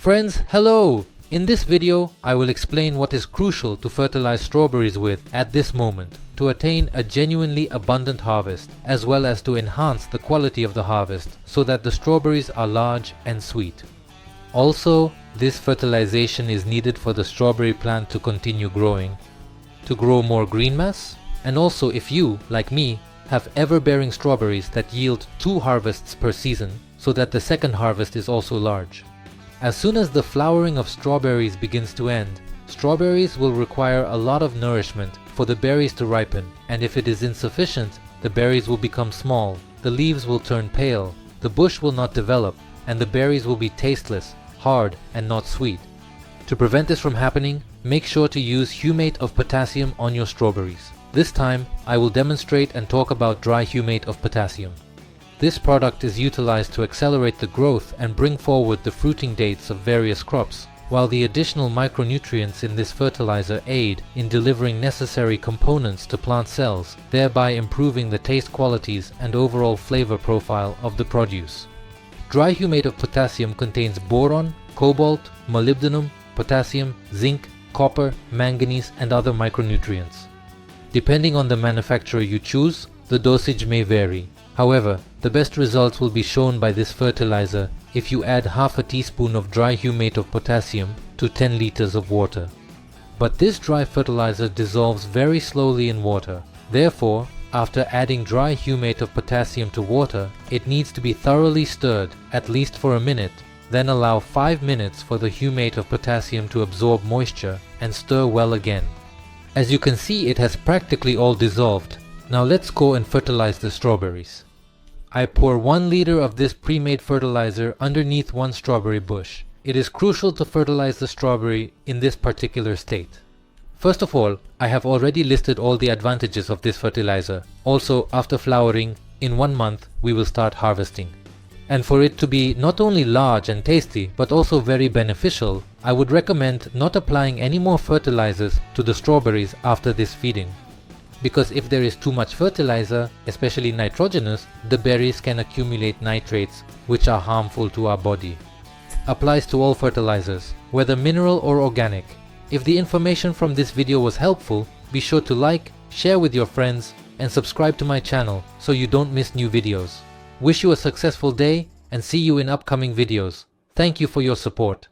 Friends, hello! In this video, I will explain what is crucial to fertilize strawberries with at this moment to attain a genuinely abundant harvest, as well as to enhance the quality of the harvest so that the strawberries are large and sweet. Also, this fertilization is needed for the strawberry plant to continue growing, to grow more green mass, and also if you, like me, have ever-bearing strawberries that yield 2 harvests per season so that the second harvest is also large. As soon as the flowering of strawberries begins to end, strawberries will require a lot of nourishment for the berries to ripen, and if it is insufficient, the berries will become small, the leaves will turn pale, the bush will not develop, and the berries will be tasteless, hard, and not sweet. To prevent this from happening, make sure to use Humate of Potassium on your strawberries. This time, I will demonstrate and talk about dry Humate of Potassium. This product is utilized to accelerate the growth and bring forward the fruiting dates of various crops, while the additional micronutrients in this fertilizer aid in delivering necessary components to plant cells, thereby improving the taste qualities and overall flavor profile of the produce. Dry Humate of Potassium contains boron, cobalt, molybdenum, potassium, zinc, copper, manganese, and other micronutrients. Depending on the manufacturer you choose, the dosage may vary. However, the best results will be shown by this fertilizer if you add half a teaspoon of dry Humate of Potassium to 10 liters of water. But this dry fertilizer dissolves very slowly in water. Therefore, after adding dry Humate of Potassium to water, it needs to be thoroughly stirred, at least for a minute, then allow 5 minutes for the Humate of Potassium to absorb moisture and stir well again. As you can see, it has practically all dissolved. Now let's go and fertilize the strawberries. I pour 1 liter of this pre-made fertilizer underneath one strawberry bush. It is crucial to fertilize the strawberry in this particular state. First of all, I have already listed all the advantages of this fertilizer. Also, after flowering, in 1 month, we will start harvesting. And for it to be not only large and tasty, but also very beneficial, I would recommend not applying any more fertilizers to the strawberries after this feeding. Because if there is too much fertilizer, especially nitrogenous, the berries can accumulate nitrates, which are harmful to our body. Applies to all fertilizers, whether mineral or organic. If the information from this video was helpful, be sure to like, share with your friends, and subscribe to my channel so you don't miss new videos. Wish you a successful day and see you in upcoming videos. Thank you for your support.